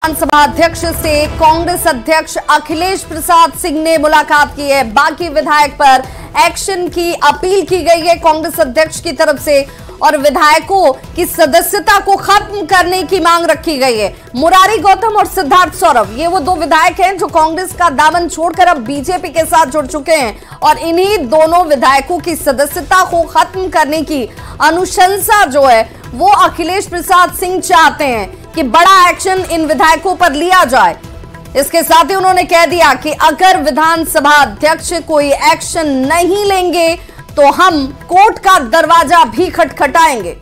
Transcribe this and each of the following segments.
विधानसभा अध्यक्ष से कांग्रेस अध्यक्ष अखिलेश प्रसाद सिंह ने मुलाकात की है। बागी विधायक पर एक्शन की अपील की गई है कांग्रेस अध्यक्ष की तरफ से और विधायकों की सदस्यता को खत्म करने की मांग रखी गई है। मुरारी गौतम और सिद्धार्थ सौरभ ये वो दो विधायक हैं जो कांग्रेस का दामन छोड़कर अब बीजेपी के साथ जुड़ चुके हैं और इन्हीं दोनों विधायकों की सदस्यता को खत्म करने की अनुशंसा जो है वो अखिलेश प्रसाद सिंह चाहते हैं कि बड़ा एक्शन इन विधायकों पर लिया जाए। इसके साथ ही उन्होंने कह दिया कि अगर विधानसभा अध्यक्ष कोई एक्शन नहीं लेंगे तो हम कोर्ट का दरवाजा भी खटखटाएंगे।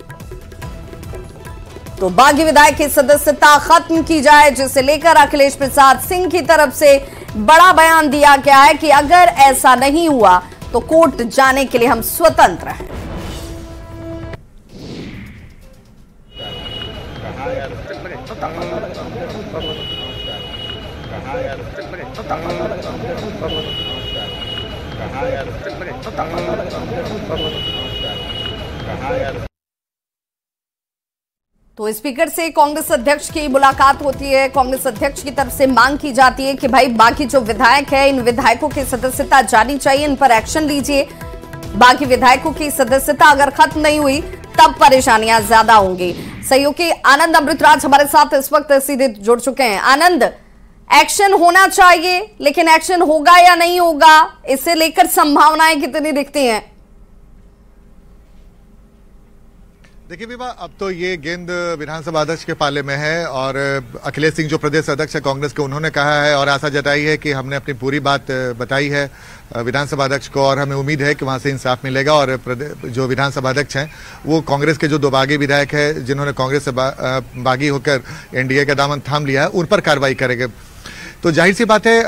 तो बागी विधायक की सदस्यता खत्म की जाए, जिसे लेकर अखिलेश प्रसाद सिंह की तरफ से बड़ा बयान दिया गया है कि अगर ऐसा नहीं हुआ तो कोर्ट जाने के लिए हम स्वतंत्र हैं। तो स्पीकर से कांग्रेस अध्यक्ष की मुलाकात होती है। कांग्रेस अध्यक्ष की तरफ से मांग की जाती है कि भाई बाकी जो विधायक है इन विधायकों की सदस्यता जानी चाहिए, इन पर एक्शन लीजिए। बाकी विधायकों की सदस्यता अगर खत्म नहीं हुई तब परेशानियां ज्यादा होंगी। सहयोगी आनंद अमृतराज हमारे साथ इस वक्त सीधे जुड़ चुके हैं। आनंद, एक्शन होना चाहिए लेकिन एक्शन होगा या नहीं होगा, इसे लेकर संभावनाएं कितनी दिखती हैं? देखिए विभा, अब तो ये गेंद विधानसभा अध्यक्ष के पाले में है और अखिलेश सिंह जो प्रदेश अध्यक्ष है कांग्रेस के, उन्होंने कहा है और आशा जताई है कि हमने अपनी पूरी बात बताई है विधानसभा अध्यक्ष को और हमें उम्मीद है कि वहां से इंसाफ मिलेगा। और जो विधानसभा अध्यक्ष हैं वो कांग्रेस के जो दो बागी विधायक है जिन्होंने कांग्रेस से बागी होकर एनडीए का दामन थाम लिया है, उन पर कार्रवाई करेंगे। तो जाहिर सी बात है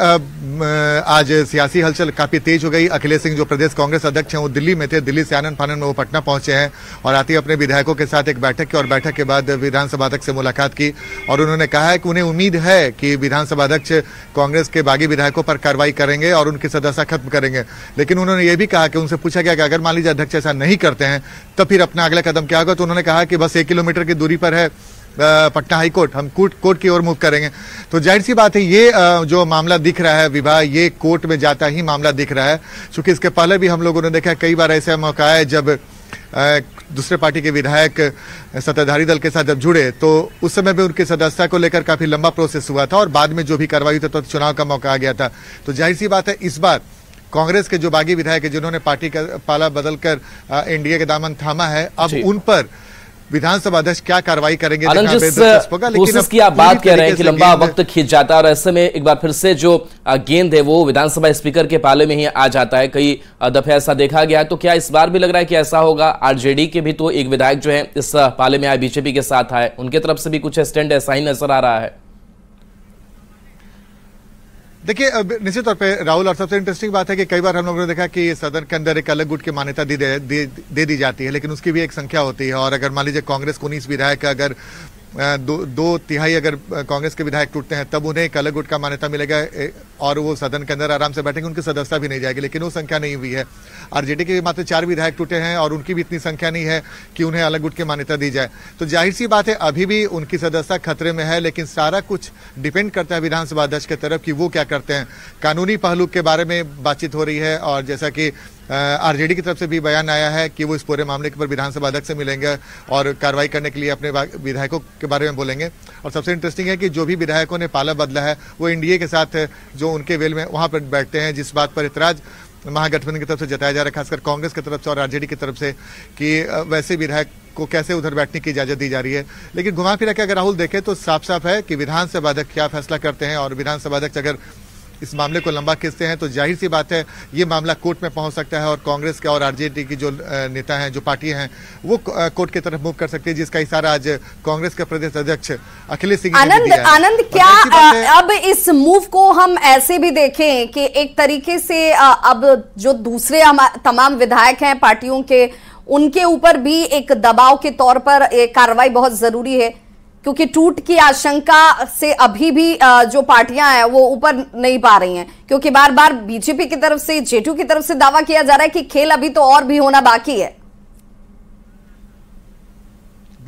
आज सियासी हलचल काफी तेज हो गई। अखिलेश सिंह जो प्रदेश कांग्रेस अध्यक्ष हैं वो दिल्ली में थे, दिल्ली से आनन फानन में वो पटना पहुंचे हैं और आते ही अपने विधायकों के साथ एक बैठक की और बैठक के बाद विधानसभा अध्यक्ष से मुलाकात की और उन्होंने कहा है कि उन्हें उम्मीद है कि विधानसभा अध्यक्ष कांग्रेस के बागी विधायकों पर कार्रवाई करेंगे और उनकी सदस्यता खत्म करेंगे। लेकिन उन्होंने ये भी कहा कि उनसे पूछा गया कि अगर मान लीजिए अध्यक्ष ऐसा नहीं करते हैं तब फिर अपना अगला कदम क्या होगा, तो उन्होंने कहा कि बस 1 किलोमीटर की दूरी पर है पटना हाईकोर्ट, हम कोर्ट की ओर मूव करेंगे। तो जाहिर सी बात है ये जो मामला दिख रहा है विभा, ये कोर्ट में जाता ही मामला दिख रहा है। क्योंकि इसके पहले भी हम लोगों ने देखा कई बार ऐसा मौका है जब दूसरे पार्टी के विधायक सत्ताधारी दल के साथ जब जुड़े तो उस समय भी उनकी सदस्यता को लेकर काफी लंबा प्रोसेस हुआ था और बाद में जो भी कार्रवाई हुई तो चुनाव का मौका आ गया था। तो जाहिर सी बात है इस बार कांग्रेस के जो बागी विधायक है जिन्होंने पार्टी का पाला बदलकर एनडीए के दामन थामा है, अब उन पर विधानसभा अध्यक्ष क्या कार्रवाई करेंगे। प्रोसेस की आप बात कह रहे हैं कि लंबा वक्त खींच जाता है और ऐसे में एक बार फिर से जो गेंद है वो विधानसभा स्पीकर के पाले में ही आ जाता है। कई दफे ऐसा देखा गया है, तो क्या इस बार भी लग रहा है कि ऐसा होगा? आरजेडी के भी तो एक विधायक जो है इस पाले में आए, बीजेपी के साथ आए, उनके तरफ से भी कुछ स्टैंड ऐसा ही नजर आ रहा है। देखिए निश्चित तौर पे राहुल, और सबसे इंटरेस्टिंग बात है कि कई बार हम लोगों ने देखा कि सदन के अंदर एक अलग गुट की मान्यता दे दी जाती है, लेकिन उसकी भी एक संख्या होती है। और अगर मान लीजिए कांग्रेस को 19 विधायक अगर दो तिहाई अगर कांग्रेस के विधायक टूटते हैं तब उन्हें एक अलग गुट का मान्यता मिलेगा और वो सदन के अंदर आराम से बैठेंगे, उनकी सदस्यता भी नहीं जाएगी। लेकिन वो संख्या नहीं हुई है। आरजेडी के मात्र 4 विधायक टूटे हैं और उनकी भी इतनी संख्या नहीं है कि उन्हें अलग गुट की मान्यता दी जाए। तो जाहिर सी बात है अभी भी उनकी सदस्यता खतरे में है, लेकिन सारा कुछ डिपेंड करता है विधानसभा अध्यक्ष की तरफ कि वो क्या करते हैं। कानूनी पहलू के बारे में बातचीत हो रही है और जैसा कि आरजेडी की तरफ से भी बयान आया है कि वो इस पूरे मामले के पर विधानसभा अध्यक्ष से मिलेंगे और कार्रवाई करने के लिए अपने विधायकों के बारे में बोलेंगे। और सबसे इंटरेस्टिंग है कि जो भी विधायकों ने पाला बदला है वो एनडीए के साथ जो उनके वेल में वहां पर बैठते हैं, जिस बात पर इतराज महागठबंधन की तरफ से जताया जा रहा है, खासकर कांग्रेस की तरफ से और आरजेडी की तरफ से, कि वैसे विधायक को कैसे उधर बैठने की इजाजत दी जा रही है। लेकिन घुमा फिरा के अगर राहुल देखे तो साफ साफ है कि विधानसभा अध्यक्ष क्या फैसला करते हैं और विधानसभा अध्यक्ष अगर इस मामले को लंबा खींचते हैं तो जाहिर सी बात है ये मामला कोर्ट में पहुंच सकता है और कांग्रेस के और आरजेडी की जो नेता हैं, जो पार्टियां हैं, वो कोर्ट की तरफ मूव कर सकती है, जिसका इशारा आज कांग्रेस के प्रदेश अध्यक्ष अखिलेश सिंह ने दिया है। आनंद, क्या अब इस मूव को हम ऐसे भी देखें कि एक तरीके से अब जो दूसरे तमाम विधायक हैं पार्टियों के, उनके ऊपर भी एक दबाव के तौर पर कार्रवाई बहुत जरूरी है, क्योंकि टूट की आशंका से अभी भी जो पार्टियां हैं वो ऊपर नहीं पा रही हैं, क्योंकि बार बार बीजेपी की तरफ से, जेटू की तरफ से दावा किया जा रहा है कि खेल अभी तो और भी होना बाकी है।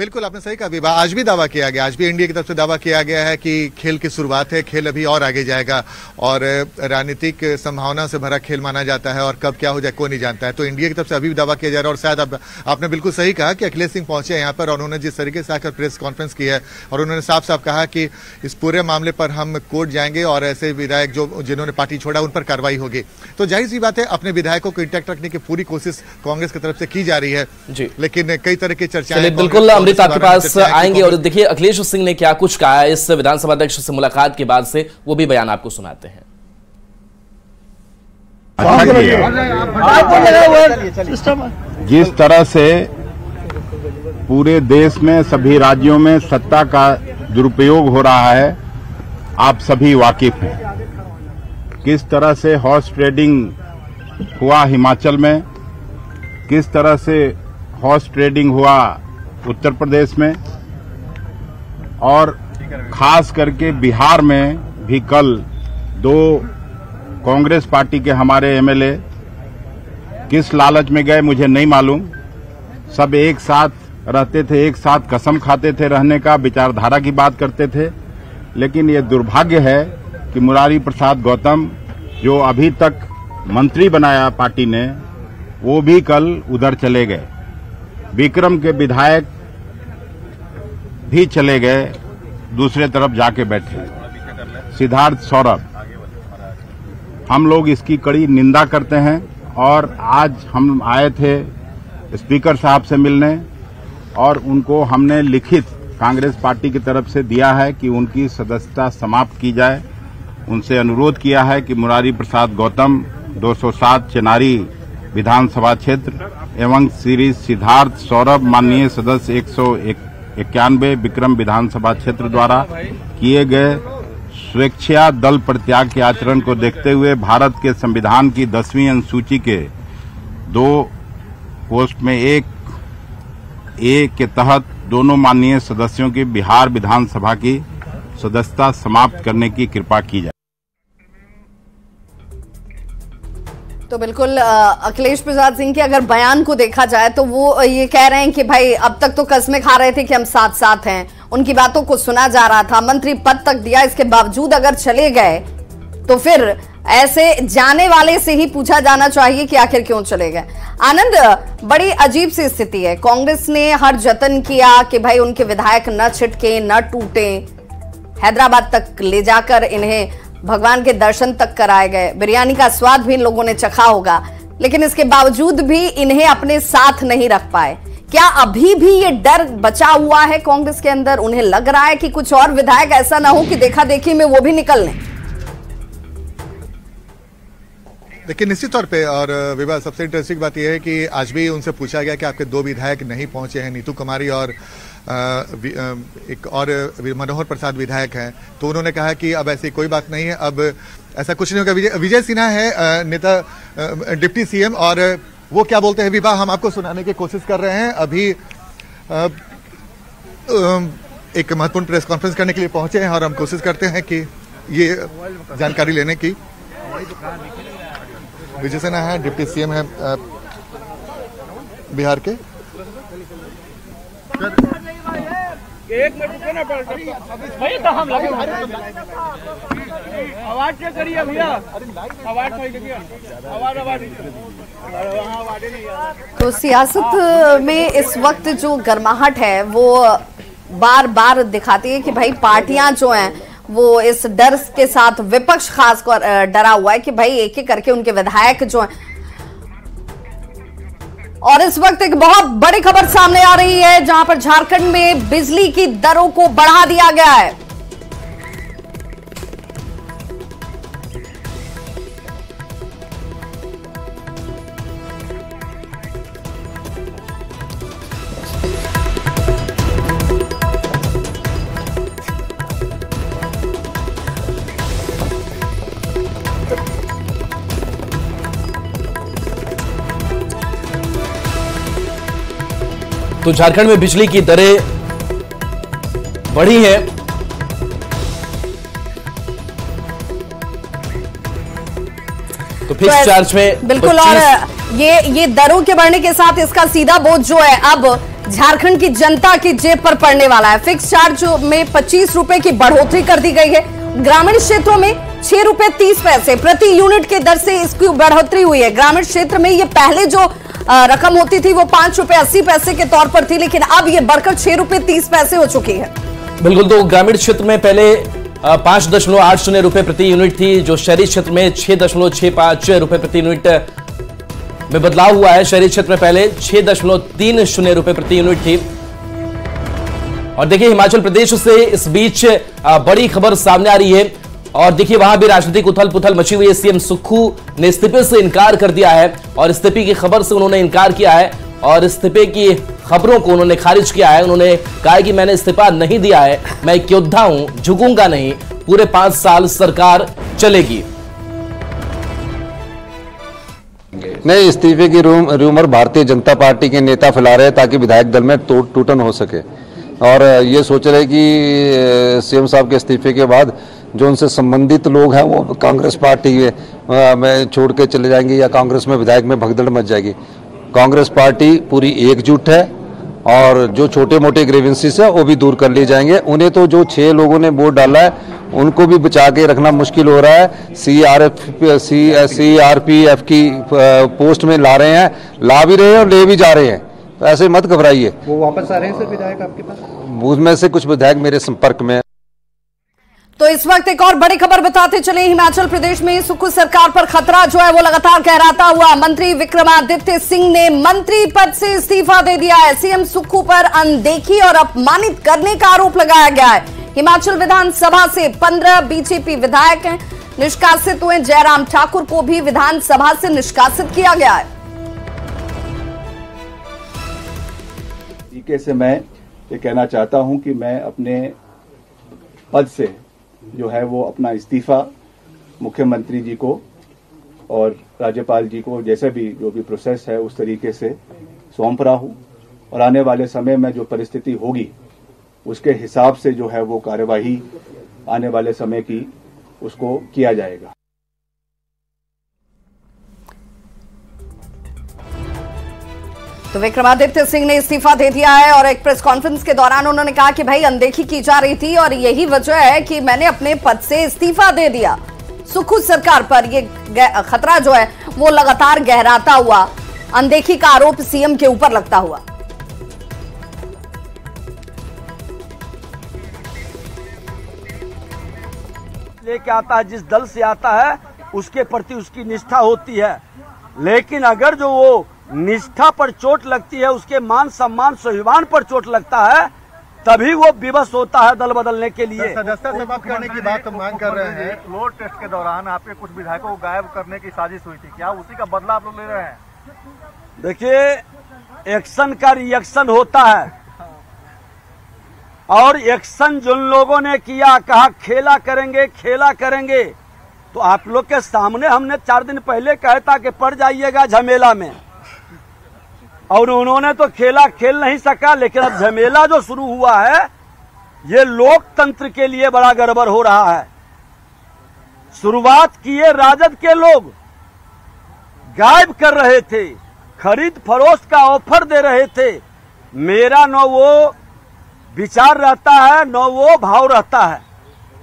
बिल्कुल आपने सही कहा विभा, आज भी दावा किया गया, आज भी एनडीए की तरफ से दावा किया गया है कि खेल की शुरुआत है, खेल अभी और आगे जाएगा और राजनीतिक संभावना से भरा खेल माना जाता है और कब क्या हो जाए कोई नहीं जानता है। तो एनडीए की तरफ से अभी भी दावा किया जा रहा है और शायद आपने बिल्कुल सही कहा कि अखिलेश सिंह पहुंचे यहाँ पर और उन्होंने जिस तरीके से आकर प्रेस कॉन्फ्रेंस की है और उन्होंने साफ साफ कहा कि इस पूरे मामले पर हम कोर्ट जाएंगे और ऐसे विधायक जिन्होंने पार्टी छोड़ा उन पर कार्रवाई होगी। तो जाहिर सी बात है अपने विधायकों को इंटैक्ट रखने की पूरी कोशिश कांग्रेस की तरफ से की जा रही है जी, लेकिन कई तरह की चर्चाएं। बिल्कुल अमृत आपके पास आएंगे और देखिए अखिलेश सिंह ने क्या कुछ कहा है इस विधानसभा अध्यक्ष से मुलाकात के बाद से, वो भी बयान आपको सुनाते हैं। जिस तरह से पूरे देश में सभी राज्यों में सत्ता का दुरुपयोग हो रहा है आप सभी वाकिफ हैं। किस तरह से हॉर्स ट्रेडिंग हुआ हिमाचल में, किस तरह से हॉर्स ट्रेडिंग हुआ उत्तर प्रदेश में और खास करके बिहार में भी कल 2 कांग्रेस पार्टी के हमारे एमएलए किस लालच में गए मुझे नहीं मालूम। सब एक साथ रहते थे, एक साथ कसम खाते थे रहने का, विचारधारा की बात करते थे, लेकिन ये दुर्भाग्य है कि मुरारी प्रसाद गौतम जो अभी तक मंत्री बनाया पार्टी ने, वो भी कल उधर चले गए। विक्रम के विधायक भी चले गए, दूसरे तरफ जाके बैठे। सिद्धार्थ सौरभ, हम लोग इसकी कड़ी निंदा करते हैं और आज हम आए थे स्पीकर साहब से मिलने और उनको हमने लिखित कांग्रेस पार्टी की तरफ से दिया है कि उनकी सदस्यता समाप्त की जाए। उनसे अनुरोध किया है कि मुरारी प्रसाद गौतम 207 चेनारी विधानसभा क्षेत्र एवं श्री सिद्धार्थ सौरभ माननीय सदस्य 191 विक्रम विधानसभा क्षेत्र द्वारा किए गए स्वेच्छा दल परित्याग के आचरण को देखते हुए भारत के संविधान की 10वीं अनुसूची के 2 पोस्ट में 1A के तहत दोनों माननीय सदस्यों की बिहार विधानसभा की सदस्यता समाप्त करने की कृपा की जाए। तो बिल्कुल अखिलेश प्रसाद सिंह के अगर बयान को देखा जाए तो वो ये कह रहे हैं कि भाई अब तक तो कस्में खा रहे थे कि हम साथ साथ हैं, उनकी बातों को सुना जा रहा था, मंत्री पद तक दिया, इसके बावजूद अगर चले गए तो फिर ऐसे जाने वाले से ही पूछा जाना चाहिए कि आखिर क्यों चले गए। आनंद, बड़ी अजीब सी स्थिति है। कांग्रेस ने हर जतन किया कि भाई उनके विधायक न छिटके न टूटे, हैदराबाद तक ले जाकर इन्हें भगवान के दर्शन तक कराए गए, बिरयानी का स्वाद भी इन लोगों ने चखा होगा, लेकिन इसके बावजूद भी इन्हें अपने साथ नहीं रख पाए। क्या अभी भी ये डर बचा हुआ है कांग्रेस के अंदर? उन्हें लग रहा है कि कुछ और विधायक ऐसा ना हो कि देखा देखी में वो भी निकल लें? देखिए निश्चित तौर पे, और विभा सबसे इंटरेस्टिंग बात यह है कि आज भी उनसे पूछा गया कि आपके 2 विधायक नहीं पहुंचे हैं, नीतू कुमारी और एक और मनोहर प्रसाद विधायक हैं, तो उन्होंने कहा कि अब ऐसी कोई बात नहीं है, अब ऐसा कुछ नहीं होगा। विजय सिन्हा है नेता डिप्टी सीएम, और वो क्या बोलते हैं विभा हम आपको सुनाने की कोशिश कर रहे हैं। अभी एक महत्वपूर्ण प्रेस कॉन्फ्रेंस करने के लिए पहुंचे हैं और हम कोशिश करते हैं कि ये जानकारी लेने की। विजय सिन्हा है, डिप्टी सीएम है बिहार के। एक मिनट रुको ना भाई, तो हम लगे आवाज क्या करिए भैया, आवाज तो सियासत में इस वक्त जो गर्माहट है वो बार बार दिखाती है कि भाई पार्टियां जो हैं वो इस डर के साथ, विपक्ष खासकर डरा हुआ है कि भाई एक एक करके उनके विधायक जो हैं। और इस वक्त एक बहुत बड़ी खबर सामने आ रही है जहां पर झारखंड में बिजली की दरों को बढ़ा दिया गया है। तो झारखंड में बिजली की दरें बढ़ी हैं। तो फिक्स चार्ज में बिल्कुल, और ये दरों के बढ़ने के साथ इसका सीधा बोझ जो है अब झारखंड की जनता की जेब पर पड़ने वाला है। फिक्स चार्ज में 25 रुपए की बढ़ोतरी कर दी गई है। ग्रामीण क्षेत्रों में 6 रुपए 30 पैसे प्रति यूनिट के दर से इसकी बढ़ोतरी हुई है। ग्रामीण क्षेत्र में ये पहले जो रकम होती थी वो 5 रुपए 80 पैसे के तौर पर थी, लेकिन अब ये बढ़कर 6 रुपए 30 पैसे हो चुकी है। बिल्कुल, तो ग्रामीण क्षेत्र में पहले 5.80 रुपए प्रति यूनिट थी, जो शहरी क्षेत्र में 6.65 रुपए प्रति यूनिट में बदलाव हुआ है। शहरी क्षेत्र में पहले 6.30 रुपए प्रति यूनिट थी। और देखिए हिमाचल प्रदेश से इस बीच बड़ी खबर सामने आ रही है और देखिए वहां भी राजनीतिक उथल पुथल मची हुई है। सीएम सुक्खू ने इस्तीफे से इनकार कर दिया है और इस्तीफे की खबर से उन्होंने इनकार किया है और इस्तीफे की खबरों को उन्होंने खारिज किया है। उन्होंने कहा है कि मैंने इस्तीफा नहीं दिया है, मैं एक योद्धा हूं, झुकूंगा नहीं, पूरे 5 साल सरकार चलेगी। नहीं, इस्तीफे की रूमर भारतीय जनता पार्टी के नेता फैला रहे हैं ताकि विधायक दल में टूटन हो सके और ये सोच रहे कि सीएम साहब के इस्तीफे के बाद जो उनसे संबंधित लोग हैं वो कांग्रेस पार्टी में छोड़ के चले जाएंगे या कांग्रेस में विधायक में भगदड़ मच जाएगी। कांग्रेस पार्टी पूरी एकजुट है और जो छोटे मोटे ग्रीवेंसेस है वो भी दूर कर लिए जाएंगे। उन्हें तो जो 6 लोगों ने वोट डाला है उनको भी बचा के रखना मुश्किल हो रहा है। सीआरपीएफ की पोस्ट में ला रहे हैं, ला भी रहे हैं और ले भी जा रहे हैं, तो ऐसे मत घबराइए। वो वापस आ रहे हैं सर विधायक आपके पास? उसमें से कुछ विधायक मेरे संपर्क में। तो इस वक्त एक और बड़ी खबर बताते चले। हिमाचल प्रदेश में सुक्खू सरकार पर खतरा जो है वो लगातार गहराता हुआ। मंत्री विक्रमादित्य सिंह ने मंत्री पद से इस्तीफा दे दिया है। सीएम सुक्खू पर अनदेखी और अपमानित करने का आरोप लगाया गया है। हिमाचल विधानसभा से 15 बीजेपी विधायक निष्कासित हुए। जयराम ठाकुर को भी विधानसभा से निष्कासित किया गया है। तरीके से मैं ये कहना चाहता हूं कि मैं अपने पद से जो है वो अपना इस्तीफा मुख्यमंत्री जी को और राज्यपाल जी को जैसे भी जो भी प्रोसेस है उस तरीके से सौंप रहा हूं और आने वाले समय में जो परिस्थिति होगी उसके हिसाब से जो है वो कार्यवाही आने वाले समय की उसको किया जाएगा। तो विक्रमादित्य सिंह ने इस्तीफा दे दिया है और एक प्रेस कॉन्फ्रेंस के दौरान उन्होंने कहा कि भाई अनदेखी की जा रही थी और यही वजह है कि मैंने अपने पद से इस्तीफा दे दिया। सुक्खू सरकार पर ये खतरा जो है वो लगातार गहराता हुआ, अनदेखी का आरोप सीएम के ऊपर लगता हुआ। लेके आता है, जिस दल से आता है उसके प्रति उसकी निष्ठा होती है, लेकिन अगर जो वो निष्ठा पर चोट लगती है, उसके मान सम्मान स्वाभिमान पर चोट लगता है, तभी वो विवश होता है दल बदलने के लिए। सदस्यता समाप्त करने की बात हम मांग कर रहे हैं। फ्लोर टेस्ट के दौरान आपके कुछ विधायकों को गायब करने की साजिश हुई थी, क्या उसी का बदला आप लोग ले रहे हैं? देखिए, एक्शन का रिएक्शन होता है और एक्शन जिन लोगों ने किया, कहा खेला करेंगे, तो आप लोग के सामने हमने 4 दिन पहले कहा था कि पड़ जाइएगा झमेला में, और उन्होंने तो खेला खेल नहीं सका। लेकिन अब झमेला जो शुरू हुआ है ये लोकतंत्र के लिए बड़ा गड़बड़ हो रहा है। शुरुआत किए राजद के लोग, गायब कर रहे थे, खरीद फरोख्त का ऑफर दे रहे थे। मेरा न वो विचार रहता है न वो भाव रहता है,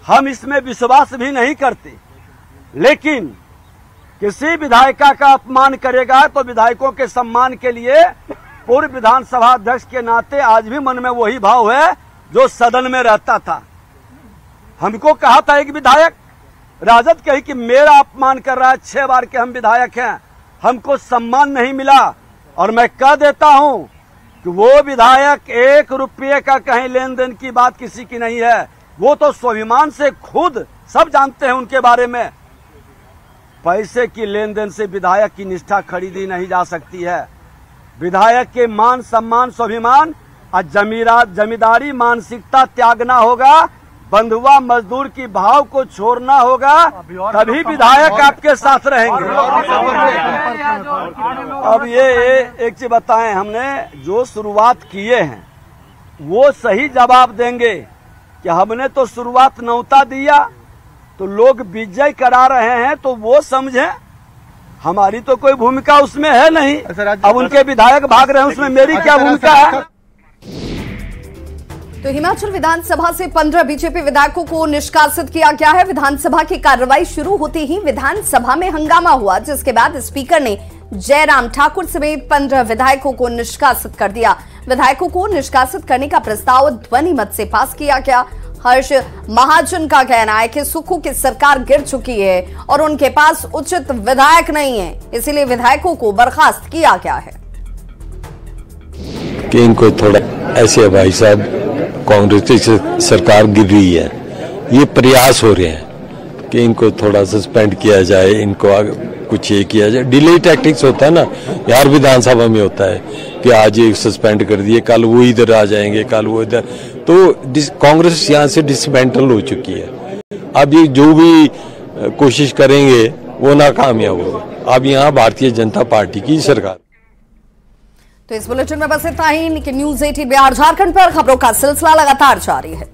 हम इसमें विश्वास भी नहीं करते। लेकिन किसी विधायिका का अपमान करेगा तो विधायकों के सम्मान के लिए पूर्व विधानसभा अध्यक्ष के नाते आज भी मन में वही भाव है जो सदन में रहता था। हमको कहा था एक विधायक, राजद कही कि मेरा अपमान कर रहा है, 6 बार के हम विधायक हैं, हमको सम्मान नहीं मिला। और मैं कह देता हूं कि वो विधायक 1 रुपये का कहीं लेन देन की बात किसी की नहीं है। वो तो स्वाभिमान से खुद सब जानते हैं उनके बारे में। पैसे की लेन देन से विधायक की निष्ठा खरीदी नहीं जा सकती है। विधायक के मान सम्मान स्वाभिमान और जमींदारी मानसिकता त्यागना होगा, बंधुआ मजदूर की भाव को छोड़ना होगा, तभी विधायक आपके साथ रहेंगे। अब ये एक चीज बताएं, हमने जो शुरुआत किए हैं वो सही जवाब देंगे कि हमने तो शुरुआत न्योता दिया तो लोग विजय करा रहे हैं, तो वो समझें हमारी तो कोई भूमिका उसमें है नहीं। अब उनके विधायक भाग रहे हैं, उसमें मेरी क्या भूमिका है? तो हिमाचल विधानसभा से 15 बीजेपी विधायकों को निष्कासित किया गया है। विधानसभा की कार्रवाई शुरू होते ही विधानसभा में हंगामा हुआ, जिसके बाद स्पीकर ने जयराम ठाकुर समेत 15 विधायकों को निष्कासित कर दिया। विधायकों को निष्कासित करने का प्रस्ताव ध्वनि मत से पास किया गया। हर्ष महाजन का कहना है कि सुक्खू की सरकार गिर चुकी है और उनके पास उचित विधायक नहीं है, इसीलिए विधायकों को बर्खास्त किया गया है। कि इनको थोड़ा ऐसे है भाई साहब, कांग्रेस की सरकार गिर रही है, ये प्रयास हो रहे हैं कि इनको थोड़ा सस्पेंड किया जाए, इनको कुछ ये किया जाए। डिले टैक्टिक्स होता है ना यार, विधानसभा में होता है कि आज ये सस्पेंड कर दिए, कल वो इधर आ जाएंगे, कल वो इधर। तो कांग्रेस यहाँ से डिसमेंटल हो चुकी है। अब ये जो भी कोशिश करेंगे वो नाकामयाब होगा। अब यहाँ भारतीय जनता पार्टी की सरकार। तो इस बुलेटिन में बस इतना ही। न्यूज़ 18 बिहार झारखंड पर खबरों का सिलसिला लगातार जारी है।